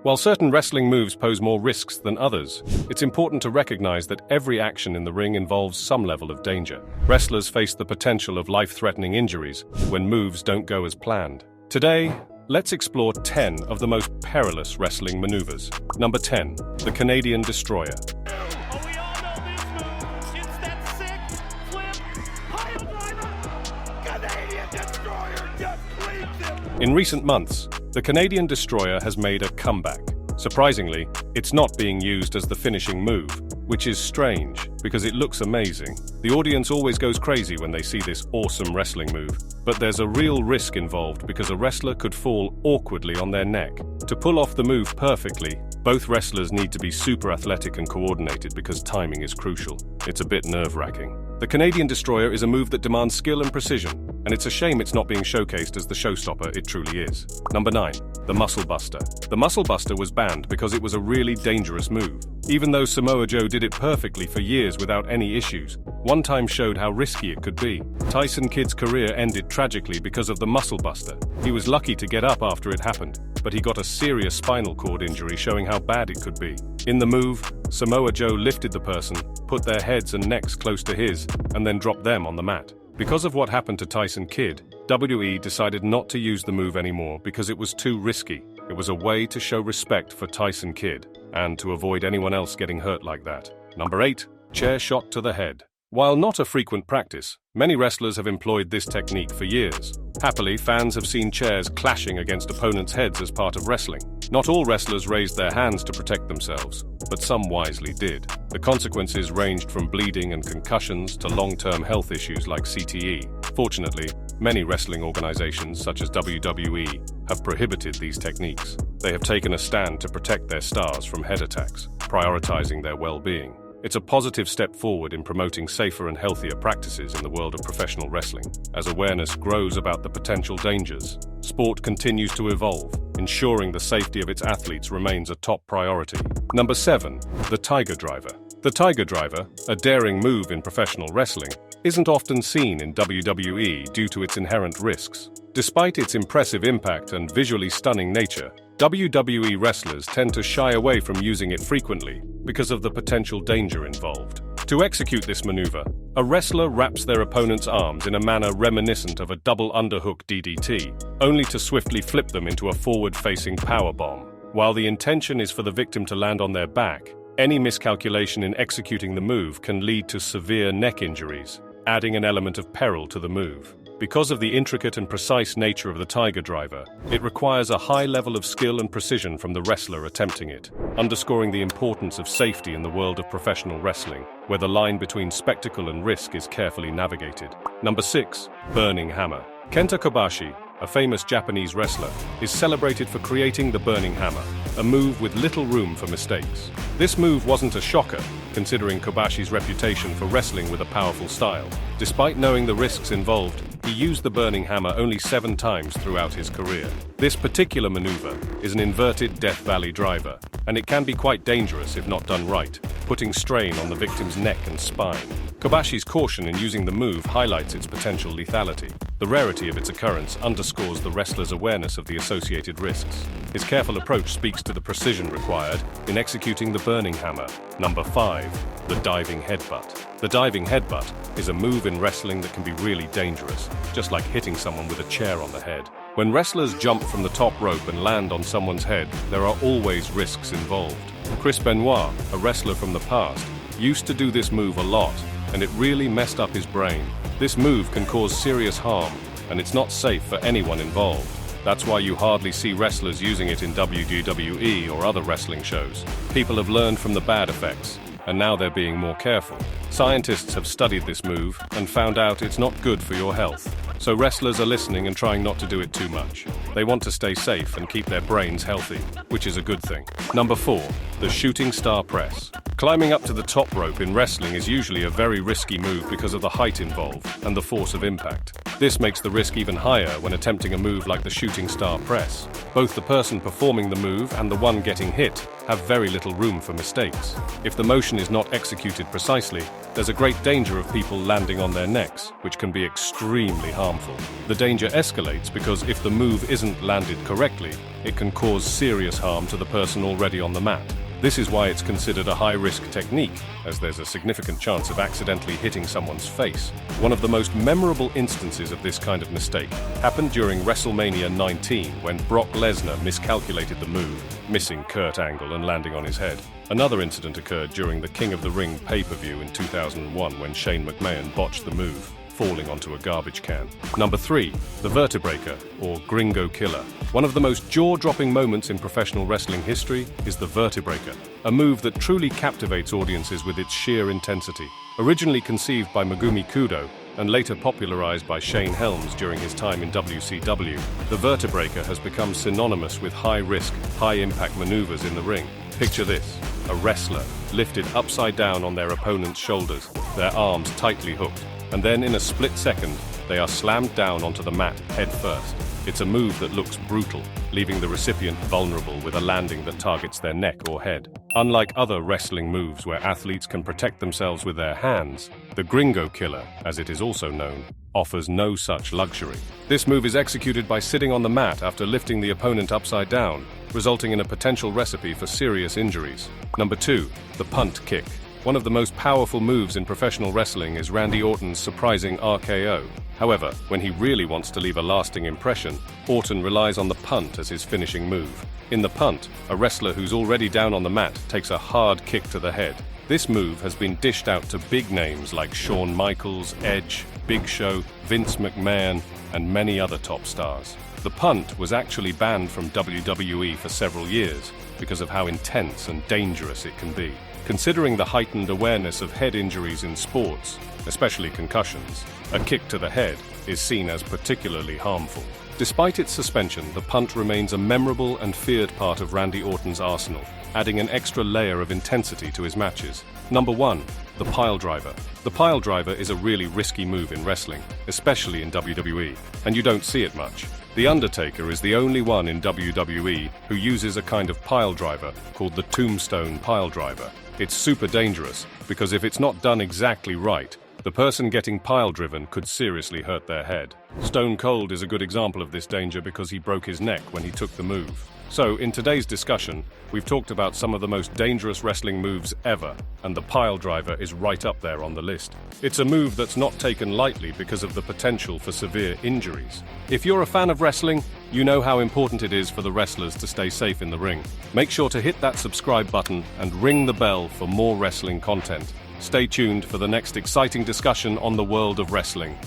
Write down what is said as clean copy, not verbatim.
While certain wrestling moves pose more risks than others, it's important to recognize that every action in the ring involves some level of danger. Wrestlers face the potential of life-threatening injuries when moves don't go as planned. Today, let's explore 10 of the most perilous wrestling maneuvers. Number 10. The Canadian Destroyer. In recent months, the Canadian Destroyer has made a comeback. Surprisingly, it's not being used as the finishing move, which is strange because it looks amazing. The audience always goes crazy when they see this awesome wrestling move, but there's a real risk involved because a wrestler could fall awkwardly on their neck. To pull off the move perfectly, both wrestlers need to be super athletic and coordinated because timing is crucial. It's a bit nerve-wracking. The Canadian Destroyer is a move that demands skill and precision, and it's a shame it's not being showcased as the showstopper it truly is. Number 9. The Muscle Buster. The Muscle Buster was banned because it was a really dangerous move. Even though Samoa Joe did it perfectly for years without any issues, one time showed how risky it could be. Tyson Kidd's career ended tragically because of the Muscle Buster. He was lucky to get up after it happened, but he got a serious spinal cord injury showing how bad it could be. In the move, Samoa Joe lifted the person, put their heads and necks close to his, and then dropped them on the mat. Because of what happened to Tyson Kidd, WWE decided not to use the move anymore because it was too risky. It was a way to show respect for Tyson Kidd and to avoid anyone else getting hurt like that. Number 8. Chair shot to the head. While not a frequent practice, many wrestlers have employed this technique for years. Happily, fans have seen chairs clashing against opponents' heads as part of wrestling. Not all wrestlers raised their hands to protect themselves, but some wisely did. The consequences ranged from bleeding and concussions to long-term health issues like CTE. Fortunately, many wrestling organizations, such as WWE, have prohibited these techniques. They have taken a stand to protect their stars from head attacks, prioritizing their well-being. It's a positive step forward in promoting safer and healthier practices in the world of professional wrestling. As awareness grows about the potential dangers, sport continues to evolve, ensuring the safety of its athletes remains a top priority. Number 7. The Tiger Driver. The Tiger Driver, a daring move in professional wrestling, isn't often seen in WWE due to its inherent risks. Despite its impressive impact and visually stunning nature, WWE wrestlers tend to shy away from using it frequently because of the potential danger involved. To execute this maneuver, a wrestler wraps their opponent's arms in a manner reminiscent of a double underhook DDT, only to swiftly flip them into a forward-facing powerbomb. While the intention is for the victim to land on their back, any miscalculation in executing the move can lead to severe neck injuries, adding an element of peril to the move. Because of the intricate and precise nature of the Tiger Driver, it requires a high level of skill and precision from the wrestler attempting it, underscoring the importance of safety in the world of professional wrestling, where the line between spectacle and risk is carefully navigated. Number 6. Burning Hammer. Kenta Kobashi, a famous Japanese wrestler, is celebrated for creating the Burning Hammer, a move with little room for mistakes. This move wasn't a shocker, considering Kobashi's reputation for wrestling with a powerful style. Despite knowing the risks involved, he used the Burning Hammer only 7 times throughout his career. This particular maneuver is an inverted Death Valley driver, and it can be quite dangerous if not done right, putting strain on the victim's neck and spine. Kobashi's caution in using the move highlights its potential lethality. The rarity of its occurrence underscores the wrestler's awareness of the associated risks. His careful approach speaks to the precision required in executing the Burning Hammer. Number 5. The Diving Headbutt. The Diving Headbutt is a move in wrestling that can be really dangerous, just like hitting someone with a chair on the head. When wrestlers jump from the top rope and land on someone's head, there are always risks involved. Chris Benoit, a wrestler from the past, used to do this move a lot, and it really messed up his brain. This move can cause serious harm, and it's not safe for anyone involved. That's why you hardly see wrestlers using it in WWE or other wrestling shows. People have learned from the bad effects, and now they're being more careful. Scientists have studied this move and found out it's not good for your health. So wrestlers are listening and trying not to do it too much. They want to stay safe and keep their brains healthy, which is a good thing. Number 4. The Shooting Star Press. Climbing up to the top rope in wrestling is usually a very risky move because of the height involved and the force of impact. This makes the risk even higher when attempting a move like the Shooting Star Press. Both the person performing the move and the one getting hit have very little room for mistakes. If the motion is not executed precisely, there's a great danger of people landing on their necks, which can be extremely harmful. The danger escalates because if the move isn't landed correctly, it can cause serious harm to the person already on the mat. This is why it's considered a high-risk technique, as there's a significant chance of accidentally hitting someone's face. One of the most memorable instances of this kind of mistake happened during WrestleMania 19 when Brock Lesnar miscalculated the move, missing Kurt Angle and landing on his head. Another incident occurred during the King of the Ring pay-per-view in 2001 when Shane McMahon botched the move, falling onto a garbage can. Number 3. The Vertebreaker, or Gringo Killer. One of the most jaw-dropping moments in professional wrestling history is the Vertebreaker, a move that truly captivates audiences with its sheer intensity. Originally conceived by Megumi Kudo and later popularized by Shane Helms during his time in WCW, the Vertebreaker has become synonymous with high-risk, high-impact maneuvers in the ring. Picture this: a wrestler lifted upside down on their opponent's shoulders, their arms tightly hooked, and then in a split second, they are slammed down onto the mat head first. It's a move that looks brutal, leaving the recipient vulnerable with a landing that targets their neck or head. Unlike other wrestling moves where athletes can protect themselves with their hands, the Gringo Killer, as it is also known, offers no such luxury. This move is executed by sitting on the mat after lifting the opponent upside down, resulting in a potential recipe for serious injuries. Number 2. The Punt Kick. One of the most powerful moves in professional wrestling is Randy Orton's surprising RKO. However, when he really wants to leave a lasting impression, Orton relies on the punt as his finishing move. In the punt, a wrestler who's already down on the mat takes a hard kick to the head. This move has been dished out to big names like Shawn Michaels, Edge, Big Show, Vince McMahon, and many other top stars. The punt was actually banned from WWE for several years because of how intense and dangerous it can be. Considering the heightened awareness of head injuries in sports, especially concussions, a kick to the head is seen as particularly harmful. Despite its suspension, the punt remains a memorable and feared part of Randy Orton's arsenal, adding an extra layer of intensity to his matches. Number 1. The Piledriver. The Piledriver is a really risky move in wrestling, especially in WWE, and you don't see it much. The Undertaker is the only one in WWE who uses a kind of piledriver called the Tombstone Piledriver. It's super dangerous because if it's not done exactly right, the person getting pile-driven could seriously hurt their head. Stone Cold is a good example of this danger because he broke his neck when he took the move. So, in today's discussion, we've talked about some of the most dangerous wrestling moves ever, and the pile driver is right up there on the list. It's a move that's not taken lightly because of the potential for severe injuries. If you're a fan of wrestling, you know how important it is for the wrestlers to stay safe in the ring. Make sure to hit that subscribe button and ring the bell for more wrestling content. Stay tuned for the next exciting discussion on the world of wrestling.